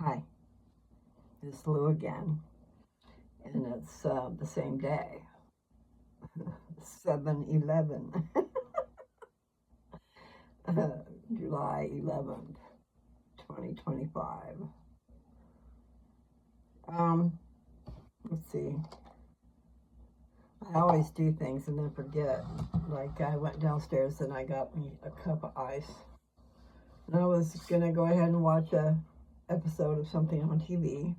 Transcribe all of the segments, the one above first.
Hi, it's Lou again, and it's the same day, 7/11, July 11th, 2025. Um, let's see. I always do things and then forget. Like I went downstairs and I got me a cup of ice. And I was gonna go ahead and watch a episode of something on TV,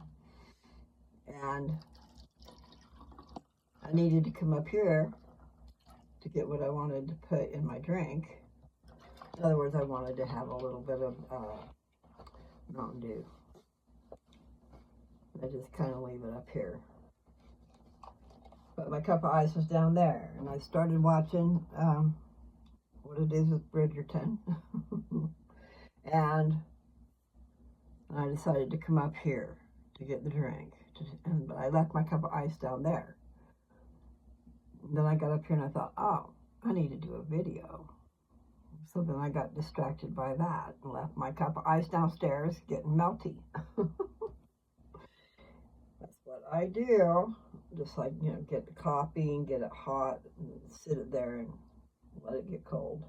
and I needed to come up here to get what I wanted to put in my drink. In other words, I wanted to have a little bit of Mountain Dew. I just kind of leave it up here. But my cup of ice was down there, and I started watching What It Is with Bridgerton. And I decided to come up here to get the drink. But I left my cup of ice down there. And then I got up here and I thought, oh, I need to do a video. So then I got distracted by that and left my cup of ice downstairs getting melty. That's what I do. Just like, get the coffee and get it hot and sit it there and let it get cold.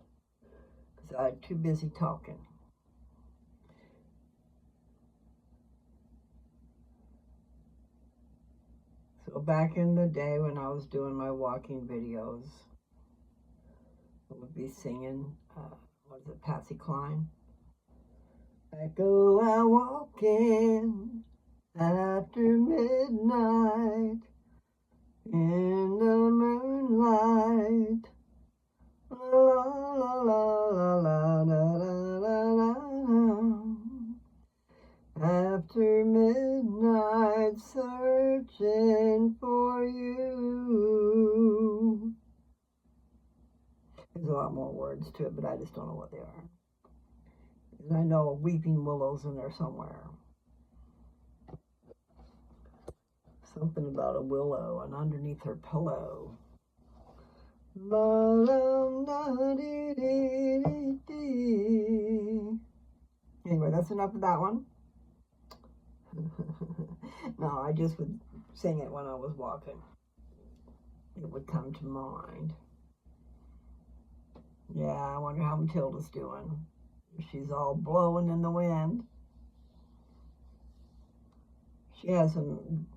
Because I'm too busy talking. So back in the day when I was doing my walking videos, I would be singing, what is it, Patsy Cline? I go out walking after midnight in the moonlight. La la la la la la la la. After midnight, searching for you. There's a lot more words to it, but I just don't know what they are. And I know Weeping Willow's in there somewhere. Something about a willow and underneath her pillow. Anyway, that's enough of that one. No, I just would sing it when I was walking. It would come to mind. Yeah, I wonder how Matilda's doing. She's all blowing in the wind. She has some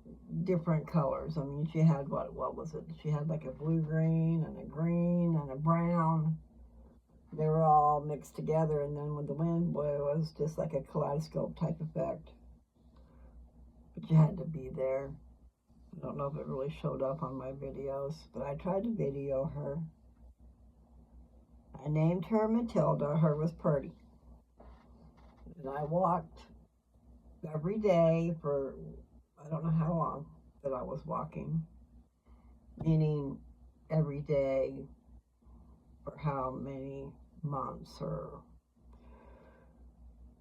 different colors. I mean, she had, what was it? She had like a blue-green and a green and a brown. They were all mixed together, and then when the wind blew, it was just like a kaleidoscope type effect. But you had to be there. I don't know if it really showed up on my videos, but I tried to video her. I named her Matilda. Her was Purdy. And I walked every day for, I don't know how long that I was walking. Meaning every day for how many months, or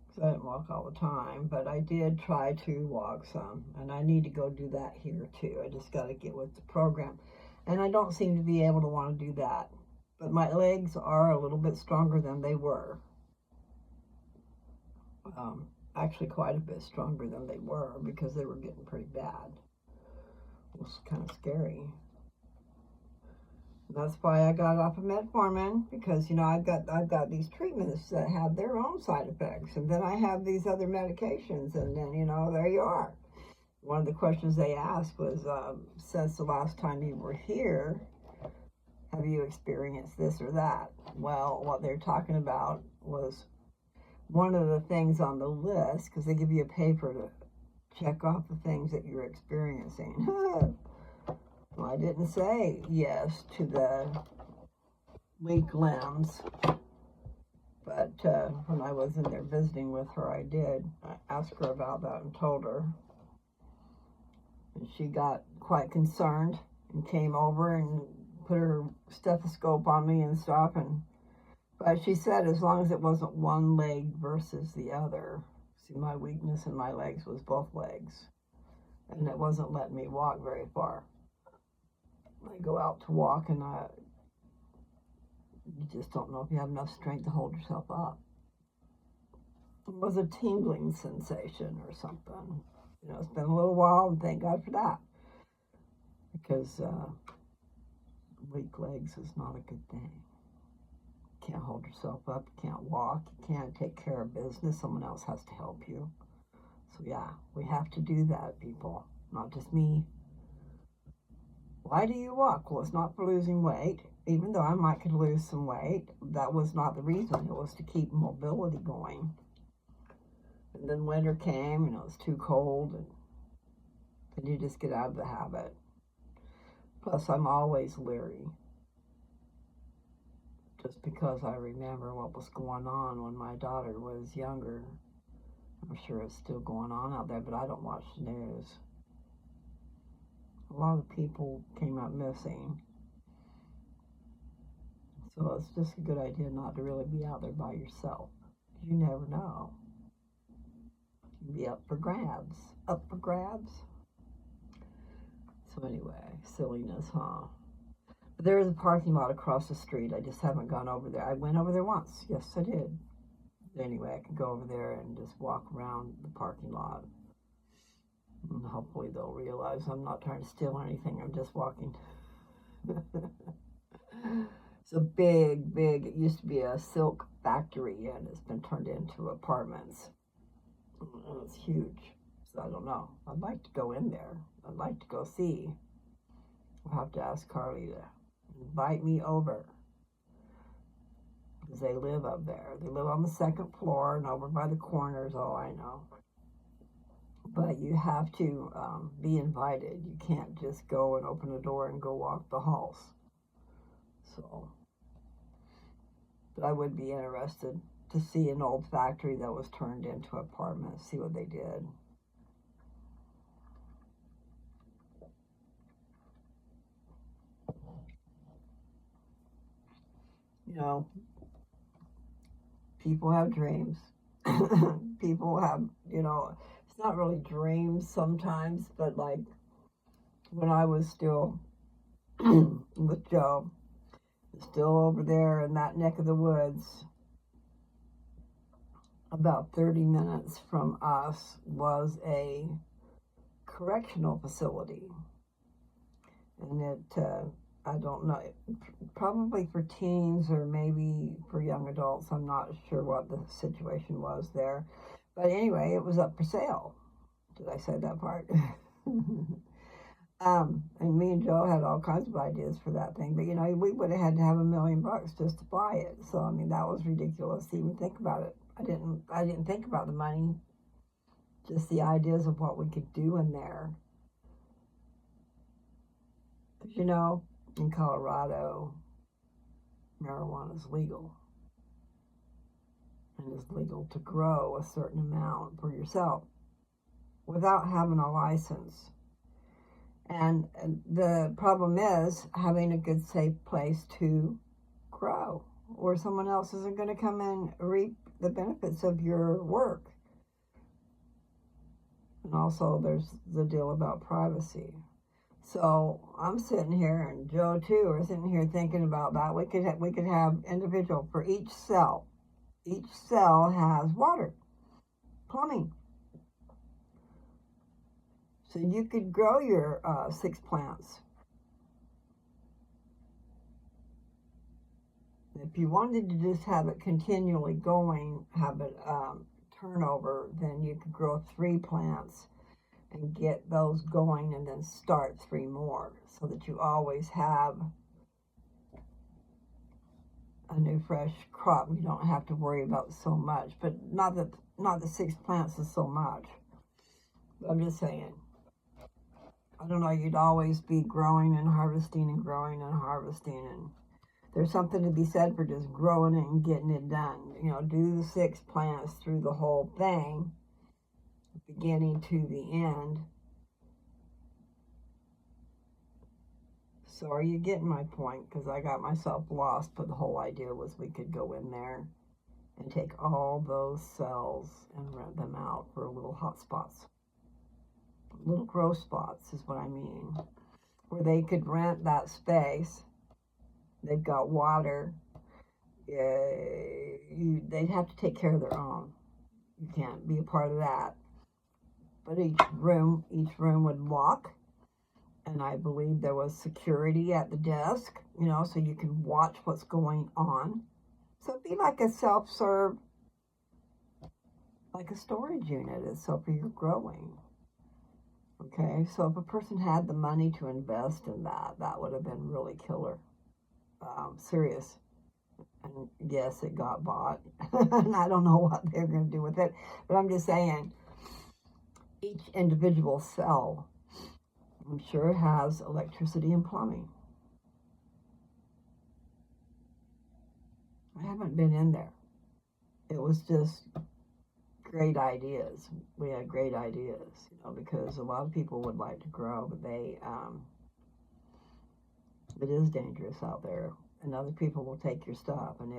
because I didn't walk all the time, but I did try to walk some, and I need to go do that here too. I just got to get with the program, and I don't seem to be able to want to do that, but my legs are a little bit stronger than they were. Actually quite a bit stronger than they were, because they were getting pretty bad. It was kind of scary. That's why I got off of metformin, because I've got these treatments that have their own side effects, and then I have these other medications, and then there you are. One of the questions they asked was, since the last time you were here, have you experienced this or that? Well, what they're talking about was one of the things on the list, because they give you a paper to check off the things that you're experiencing. Well, I didn't say yes to the weak limbs, but when I was in there visiting with her, I did. I asked her about that and told her. And she got quite concerned and came over and put her stethoscope on me and stuff. But she said as long as it wasn't one leg versus the other. See, my weakness in my legs was both legs. And it wasn't letting me walk very far. I go out to walk, and you just don't know if you have enough strength to hold yourself up. It was a tingling sensation or something. It's been a little while, and thank God for that, because weak legs is not a good thing. You can't hold yourself up, you can't walk, you can't take care of business. Someone else has to help you. So yeah, we have to do that, people, not just me. Why do you walk? Well, it's not for losing weight. Even though I might could lose some weight, that was not the reason. It was to keep mobility going. And then winter came, it was too cold, and then you just get out of the habit. Plus, I'm always leery, just because I remember what was going on when my daughter was younger. I'm sure it's still going on out there, but I don't watch the news. A lot of people came up missing. So it's just a good idea not to really be out there by yourself. You never know. You can be up for grabs. Up for grabs. So anyway, silliness, huh? But there is a parking lot across the street. I just haven't gone over there. I went over there once. Yes, I did. Anyway, I could go over there and just walk around the parking lot. And hopefully they'll realize I'm not trying to steal anything. I'm just walking. It's a big, it used to be a silk factory, and it's been turned into apartments. And it's huge. So I don't know. I'd like to go in there. I'd like to go see. I'll have to ask Carly to invite me over, because they live up there. They live on the second floor and over by the corners. Oh, I know. But you have to be invited. You can't just go and open the door and go walk the halls. So, but I would be interested to see an old factory that was turned into apartments, see what they did. People have dreams. People have, it's not really dreams sometimes, but like when I was still with Joe, still over there in that neck of the woods, about 30 minutes from us was a correctional facility. And it, I don't know, probably for teens or maybe for young adults. I'm not sure what the situation was there. But anyway, it was up for sale. Did I say that part? And me and Joe had all kinds of ideas for that thing. But, we would have had to have $1 million just to buy it. So, I mean, that was ridiculous to even think about it. I didn't think about the money, just the ideas of what we could do in there. Because, in Colorado, marijuana is legal. And it's legal to grow a certain amount for yourself without having a license. And the problem is having a good, safe place to grow, or someone else isn't going to come and reap the benefits of your work. And also there's the deal about privacy. So I'm sitting here, and Joe too are sitting here thinking about that. We could have individual for each cell. Each cell has water, plumbing. So you could grow your 6 plants. If you wanted to just have it continually going, have it turnover, then you could grow 3 plants and get those going, and then start 3 more, so that you always have a new fresh crop. You don't have to worry about so much. But not that 6 plants is so much. I'm just saying. I don't know, you'd always be growing and harvesting and growing and harvesting, and there's something to be said for just growing it and getting it done. Do the 6 plants through the whole thing, beginning to the end. So are you getting my point? Because I got myself lost, but the whole idea was we could go in there and take all those cells and rent them out for little hot spots. Little grow spots is what I mean, where they could rent that space. They've got water. They'd have to take care of their own. You can't be a part of that. But each room would lock, and I believe there was security at the desk, so you can watch what's going on. So it'd be like a self-serve, like a storage unit itself for your growing. Okay, so if a person had the money to invest in that, that would have been really killer. Serious. And yes, it got bought. And I don't know what they're going to do with it. But I'm just saying, each individual cell, I'm sure, has electricity and plumbing. I haven't been in there. It was just great ideas. We had great ideas, because a lot of people would like to grow, but it is dangerous out there, and other people will take your stuff. And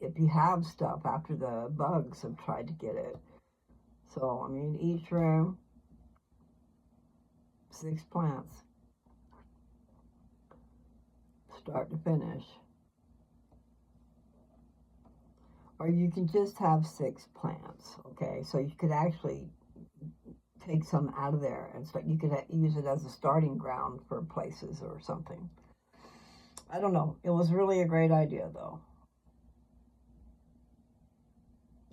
if you have stuff after the bugs have tried to get it, so I mean, each room, 6 plants, start to finish. Or you can just have 6 plants, okay? So you could actually take some out of there and start. You could use it as a starting ground for places or something. I don't know. It was really a great idea, though.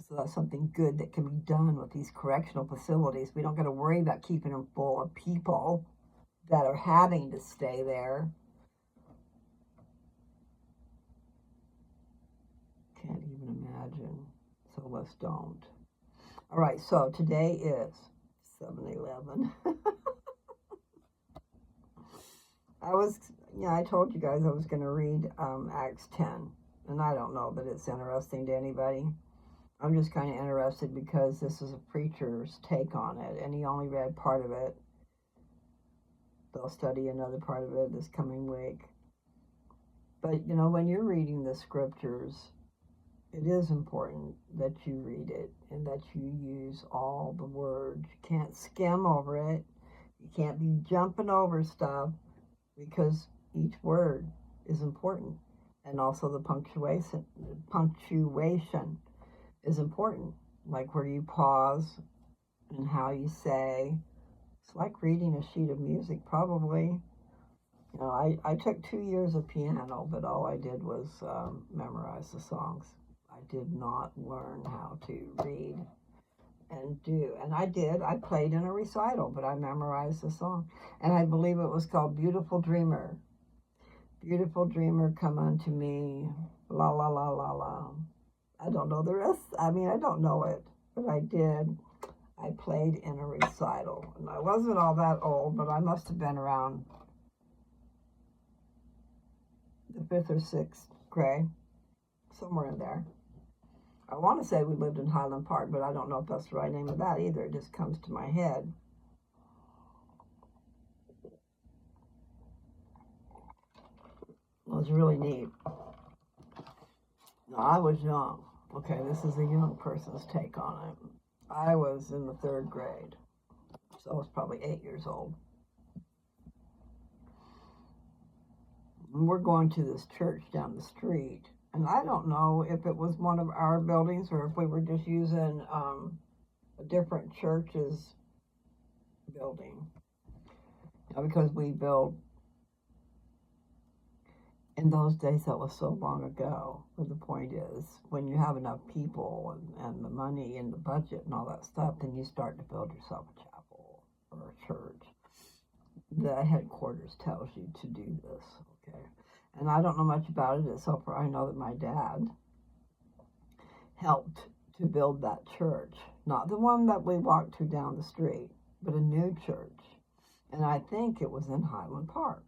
So that's something good that can be done with these correctional facilities. We don't got to worry about keeping them full of people that are having to stay there. Can't even imagine. So let's don't. All right, so today is 7-Eleven. I told you guys I was going to read Acts 10, and I don't know that it's interesting to anybody. I'm just kind of interested because this is a preacher's take on it, and he only read part of it. They'll study another part of it this coming week. But, when you're reading the scriptures, it is important that you read it and that you use all the words. You can't skim over it. You can't be jumping over stuff, because each word is important. And also the punctuation is important, like where you pause and how you say. It's like reading a sheet of music, probably. I took 2 years of piano, but all I did was memorize the songs. I did not learn how to read and do. And I played in a recital, but I memorized the song. And I believe it was called Beautiful Dreamer. Beautiful Dreamer, come unto me, la la la la la. I don't know the rest. I don't know it, but I did. I played in a recital. And I wasn't all that old, but I must have been around the 5th or 6th grade, somewhere in there. I want to say we lived in Highland Park, but I don't know if that's the right name of that either. It just comes to my head. It was really neat. No, I was young. Okay, this is a young person's take on it. I was in the 3rd grade, so I was probably 8 years old. And we're going to this church down the street. And I don't know if it was one of our buildings or if we were just using a different church's building. Because we built, in those days, that was so long ago. But the point is, when you have enough people and the money and the budget and all that stuff, then you start to build yourself a chapel or a church. The headquarters tells you to do this, okay? And I don't know much about it, except for I know that my dad helped to build that church. Not the one that we walked to down the street, but a new church. And I think it was in Highland Park.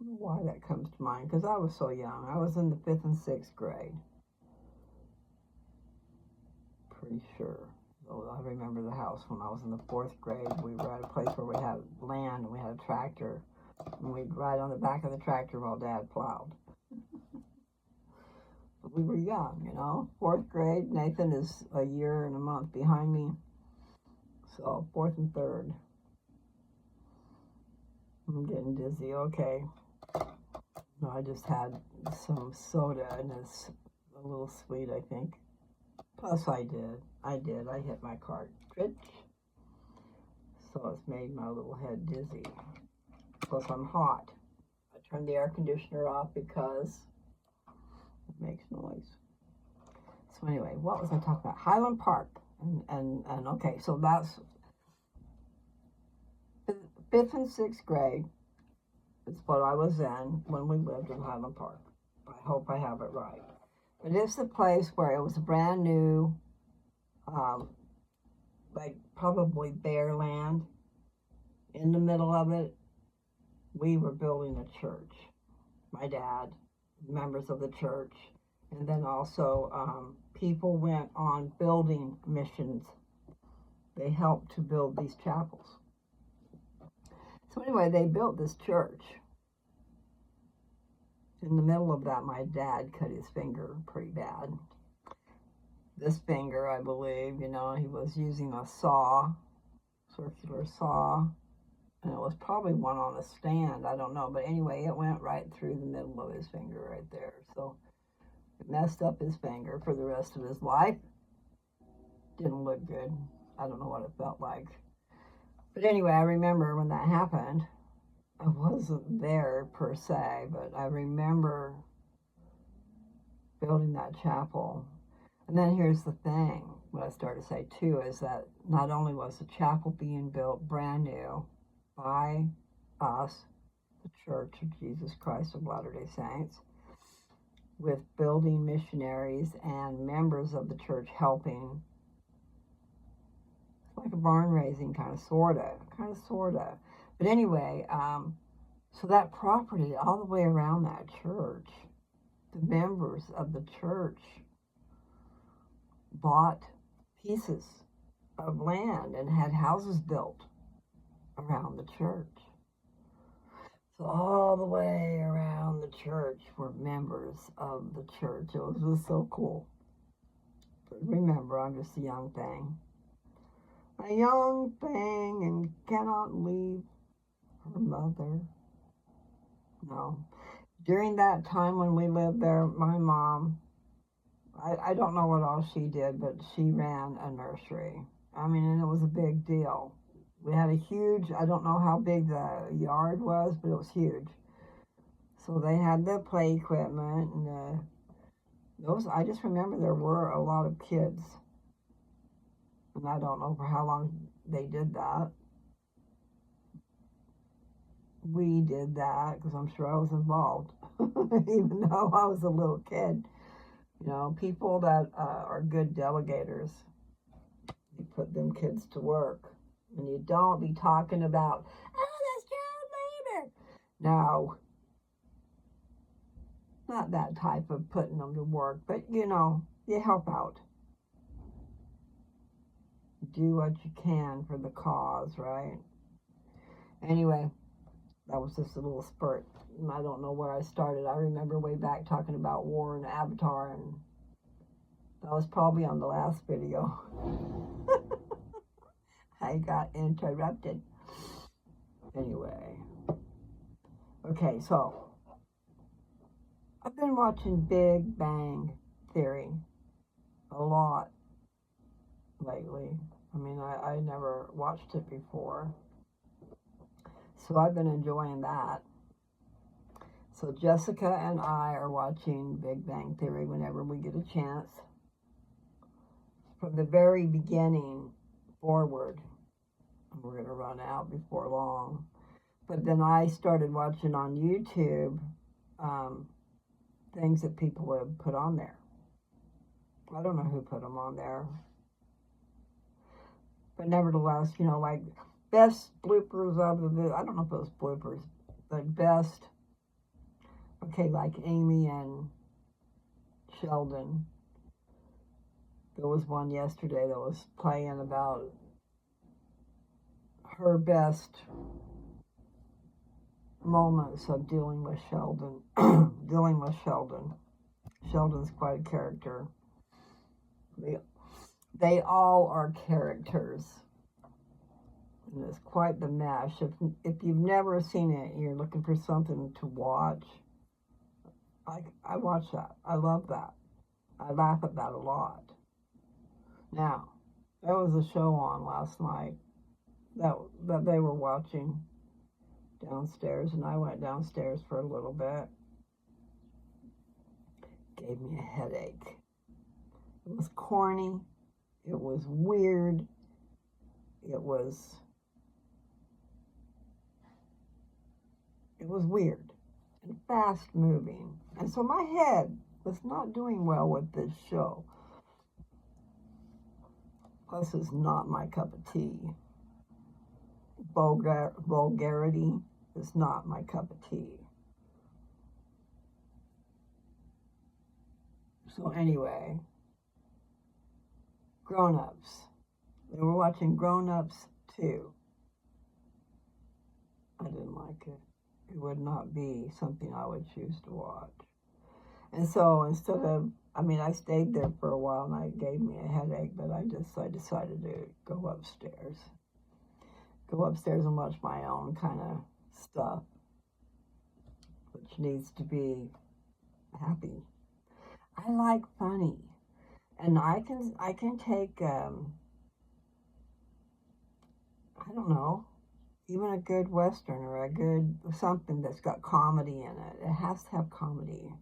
I don't know why that comes to mind, because I was so young. I was in the 5th and 6th grade. Pretty sure. I remember the house when I was in the 4th grade. We were at a place where we had land and we had a tractor. And we'd ride on the back of the tractor while Dad plowed. But we were young, 4th grade. Nathan is a year and a month behind me. So 4th and 3rd. I'm getting dizzy. Okay. No, I just had some soda and it's a little sweet, I think. Plus, I did. I hit my cartridge, so it's made my little head dizzy. Plus, I'm hot. I turned the air conditioner off because it makes noise. So anyway, what was I talking about? Highland Park. And okay, so that's fifth and sixth grade. It's what I was in when we lived in Highland Park. I hope I have it right. But it's the place where it was a brand new, um, like probably bare land. In the middle of it, we were building a church. My dad, members of the church, and then also people went on building missions. They helped to build these chapels. So anyway, they built this church. In the middle of that, my dad cut his finger pretty bad. This finger, I believe, he was using a saw, circular saw, and it was probably one on a stand, I don't know. But anyway, it went right through the middle of his finger right there. So it messed up his finger for the rest of his life. Didn't look good. I don't know what it felt like. But anyway, I remember when that happened. I wasn't there per se, but I remember building that chapel. And then here's the thing, what I started to say too, is that not only was the chapel being built brand new by us, the Church of Jesus Christ of Latter-day Saints, with building missionaries and members of the church helping. It's like a barn raising kind of, sorta. But anyway, so that property all the way around that church, the members of the church bought pieces of land and had houses built around the church. So all the way around the church were members of the church. It was just so cool. But remember, I'm just a young thing. A young thing and cannot leave her mother. No. During that time when we lived there, my mom, I don't know what all she did, but she ran a nursery. I mean, and it was a big deal. We had a huge, I don't know how big the yard was, but it was huge. So they had the play equipment and I just remember there were a lot of kids. And I don't know for how long they did that. We did that because I'm sure I was involved, even though I was a little kid. People that are good delegators, you put them kids to work. And you don't be talking about, that's child labor. No, not that type of putting them to work, but you help out. Do what you can for the cause, right? Anyway, that was just a little spurt. I don't know where I started. I remember way back talking about war and Avatar, and that was probably on the last video. I got interrupted. Anyway. Okay, so I've been watching Big Bang Theory a lot lately. I mean, I never watched it before. So I've been enjoying that. So Jessica and I are watching Big Bang Theory whenever we get a chance. From the very beginning forward. We're going to run out before long. But then I started watching on YouTube things that people have put on there. I don't know who put them on there. But nevertheless, like best bloopers of the, I don't know if it was bloopers, but best, okay, like Amy and Sheldon. There was one yesterday that was playing about her best moments of dealing with Sheldon. Sheldon's quite a character. They all are characters. And it's quite the mash. If you've never seen it and you're looking for something to watch, I watch that. I love that. I laugh at that a lot. Now, there was a show on last night that they were watching downstairs, and I went downstairs for a little bit. Gave me a headache. It was corny. It was weird. It was weird and fast moving. And so my head was not doing well with this show. Plus, it's not my cup of tea. Vulgarity is not my cup of tea. So anyway, Grown Ups. They were watching Grown Ups too. I didn't like it. It would not be something I would choose to watch. And so instead of, I stayed there for a while and it gave me a headache, but I decided to go upstairs. Go upstairs and watch my own kind of stuff, which needs to be happy. I like funny, and I can take I don't know, even a good Western or a good something that's got comedy in it. It has to have comedy.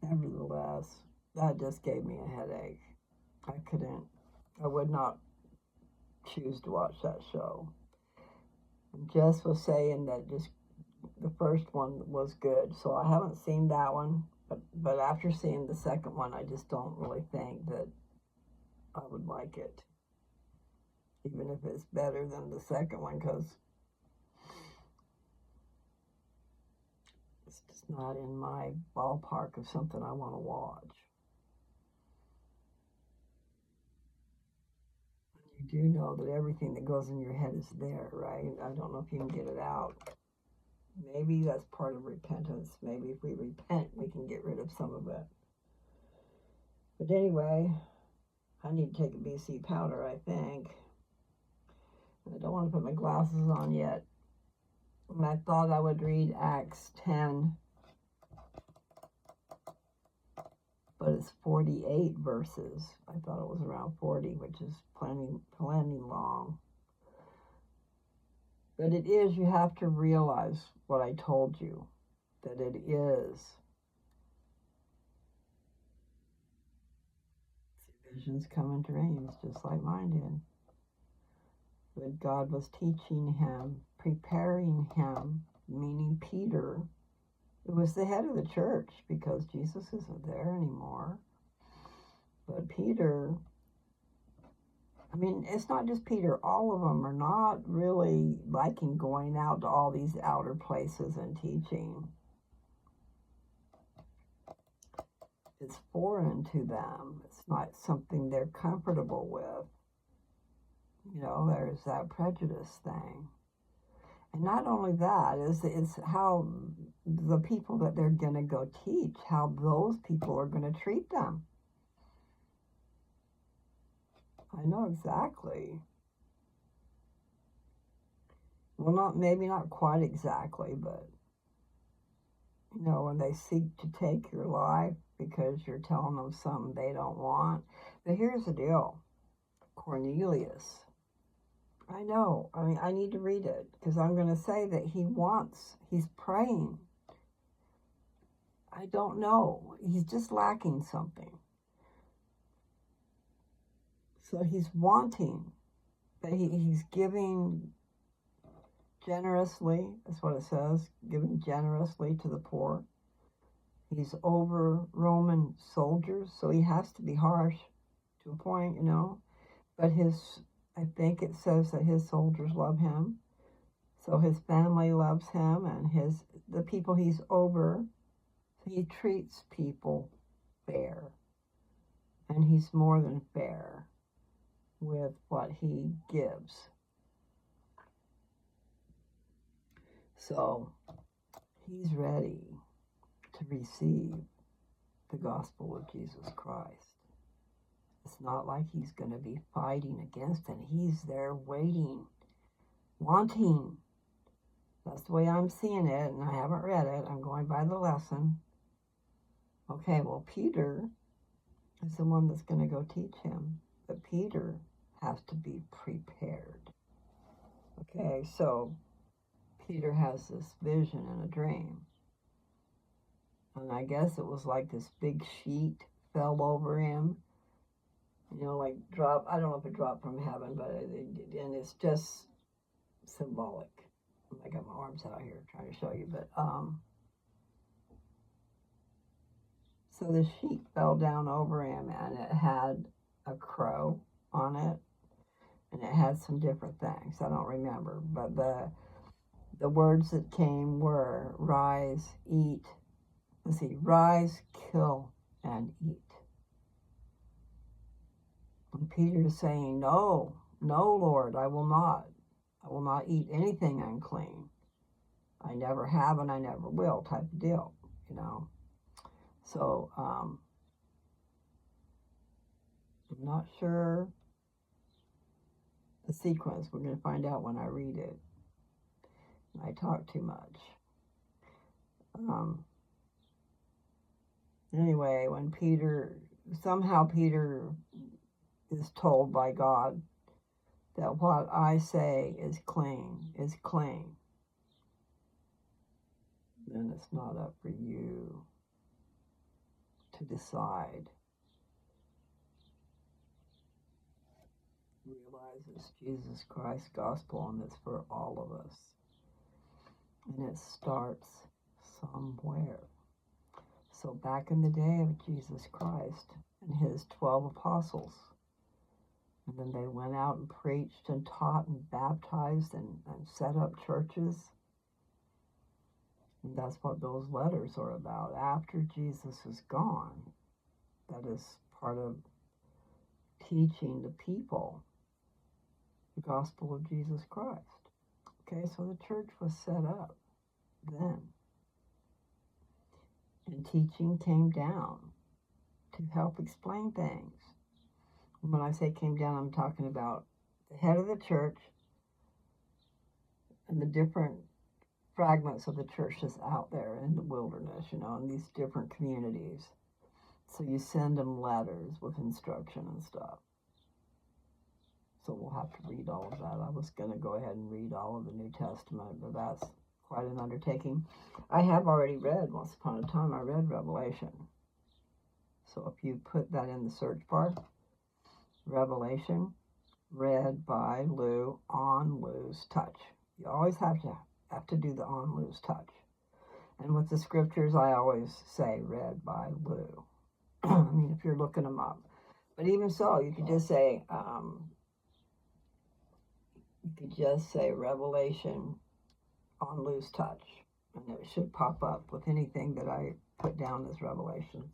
Nevertheless, that just gave me a headache. I would not choose to watch that show. And Jess was saying that just the first one was good, so I haven't seen that one, but after seeing the second one, I just don't really think that I would like it, even if it's better than the second one, because it's just not in my ballpark of something I want to watch. You do know that everything that goes in your head is there, right? I don't know if you can get it out. Maybe that's part of repentance. Maybe if we repent, we can get rid of some of it. But anyway, I need to take a BC powder, I think. I don't want to put my glasses on yet. And I thought I would read Acts 10, but it's 48 verses. I thought it was around 40, which is plenty long. But it is, you have to realize what I told you, that it is. Visions come in dreams, just like mine did. But God was teaching him, preparing him, meaning Peter, who was the head of the church, because Jesus isn't there anymore. But Peter, it's not just Peter. All of them are not really liking going out to all these outer places and teaching. It's foreign to them. It's not something they're comfortable with. There's that prejudice thing. And not only that, it's how the people that they're going to go teach, how those people are going to treat them. I know exactly. Well, maybe not quite exactly, but, when they seek to take your life because you're telling them something they don't want. But here's the deal. Cornelius. I know. I need to read it because I'm going to say that he's praying. I don't know. He's just lacking something. So he's wanting, but he's giving generously. That's what it says, giving generously to the poor. He's over Roman soldiers, so he has to be harsh to a point, But I think it says that his soldiers love him. So his family loves him, and the people he's over, he treats people fair. And he's more than fair with what he gives. So he's ready to receive the gospel of Jesus Christ. It's not like he's going to be fighting against it. He's there waiting, wanting. That's the way I'm seeing it, and I haven't read it. I'm going by the lesson. Okay, well, Peter is the one that's going to go teach him. But Peter has to be prepared. Okay, so Peter has this vision and a dream. And I guess it was like this big sheet fell over him. Like drop, I don't know if it dropped from heaven, but and it's just symbolic. I got my arms out here trying to show you, but so the sheet fell down over him, and it had a crow on it, and it had some different things. I don't remember, but the words that came were rise, eat. Let's see, rise, kill, and eat. And Peter is saying, no, Lord, I will not. I will not eat anything unclean. I never have and I never will, type of deal, So, I'm not sure the sequence. We're going to find out when I read it. I talk too much. Anyway, when Peter is told by God that what I say is clean, then it's not up for you to decide. Realize it's Jesus Christ's gospel, and it's for all of us. And it starts somewhere. So back in the day of Jesus Christ and his 12 apostles, and then they went out and preached and taught and baptized and set up churches. And that's what those letters are about. After Jesus is gone, that is part of teaching the people the gospel of Jesus Christ. Okay, so the church was set up then. And teaching came down to help explain things. When I say came down, I'm talking about the head of the church and the different fragments of the churches out there in the wilderness, in these different communities. So you send them letters with instruction and stuff. So we'll have to read all of that. I was going to go ahead and read all of the New Testament, but that's quite an undertaking. I have already read, once upon a time, I read Revelation. So if you put that in the search bar, Revelation, read by Lou on Lou's Touch. You always have to do the on Lou's Touch. And with the scriptures, I always say read by Lou. I mean, if you're looking them up. But even so, you could just say, Revelation on Lou's Touch, and it should pop up with anything that I put down as Revelation.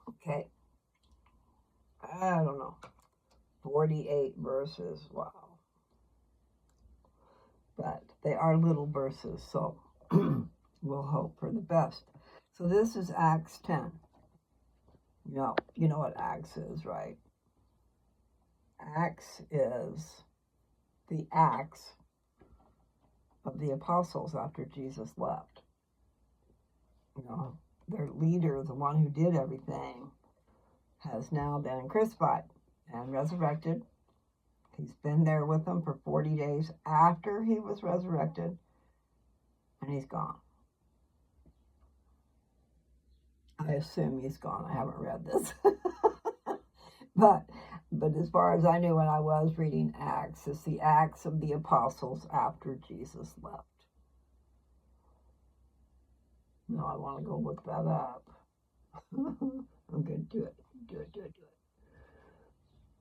Okay. I don't know. 48 verses. Wow. But they are little verses, so we'll hope for the best. So this is Acts 10. You know what Acts is, right? Acts is the Acts of the apostles after Jesus left. Their leader, the one who did everything, has now been crucified and resurrected. He's been there with them for 40 days after he was resurrected, and he's gone. I assume he's gone. I haven't read this. But as far as I knew when I was reading Acts, it's the Acts of the Apostles after Jesus left. No, I want to go look that up. I'm going to do it.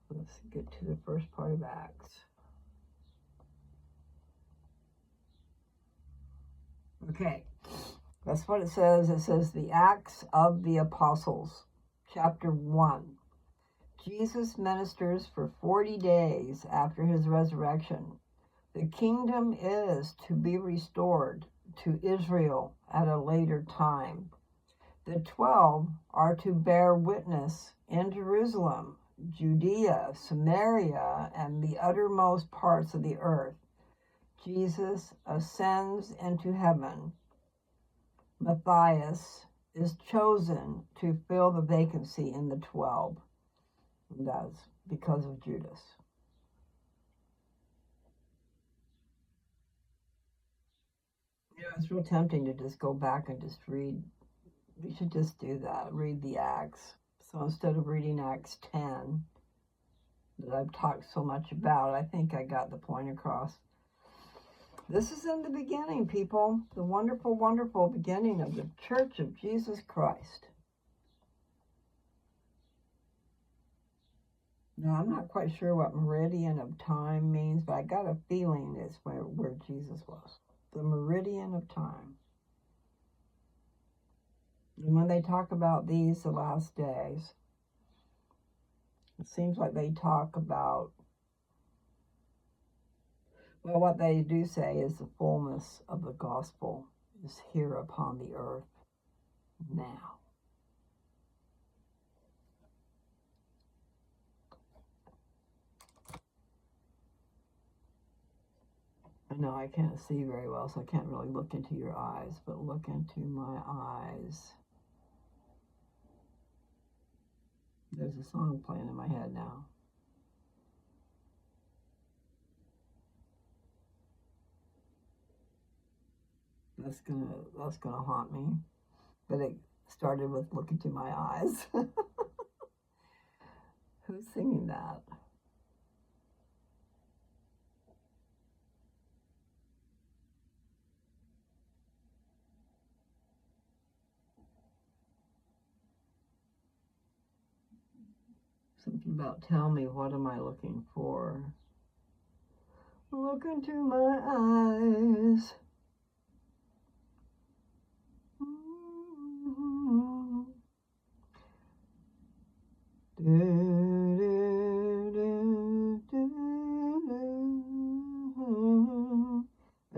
Let's get to the first part of Acts. Okay, that's what it says. It says the Acts of the Apostles, chapter 1. Jesus ministers for 40 days after his resurrection. The kingdom is to be restored to Israel at a later time. The 12 are to bear witness in Jerusalem, Judea, Samaria, and the uttermost parts of the earth. Jesus ascends into heaven, Matthias is chosen to fill the vacancy in the 12. And that's because of Judas. Yeah, it's real tempting to just go back and just read. We should just do that, read the Acts. So instead of reading Acts 10, that I've talked so much about, I think I got the point across. This is in the beginning, people. The wonderful, wonderful beginning of the Church of Jesus Christ. Now, I'm not quite sure what meridian of time means, but I got a feeling it's where Jesus was. The meridian of time. And when they talk about the last days, it seems like they talk about, well, what they do say is the fullness of the gospel is here upon the earth now. I know I can't see very well, so I can't really look into your eyes, but look into my eyes. There's a song playing in my head now. That's gonna haunt me. But it started with look into my eyes. Who's singing that? Something about tell me, what am I looking for? Look into my eyes. I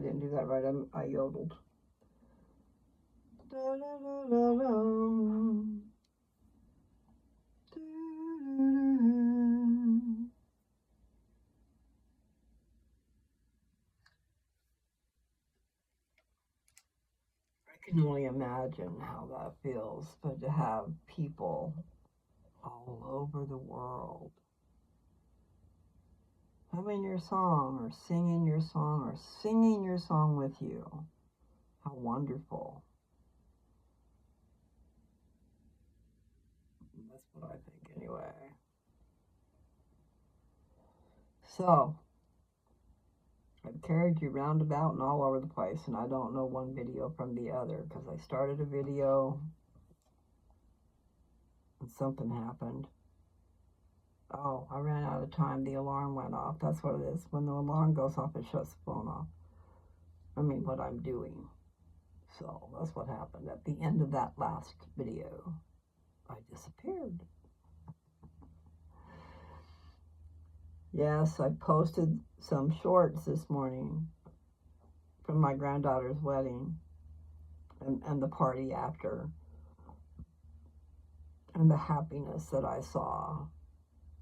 didn't do that right. I yodeled. I can only imagine how that feels, but to have people all over the world humming your song or singing your song or singing your song with you. How wonderful. That's what I think anyway. So, I've carried you roundabout and all over the place, and I don't know one video from the other because I started a video and something happened. Oh, I ran out of time. The alarm went off. That's what it is. When the alarm goes off, it shuts the phone off. I mean, what I'm doing. So that's what happened. At the end of that last video, I disappeared. Yes, I posted some shorts this morning from my granddaughter's wedding and the party after, and the happiness that I saw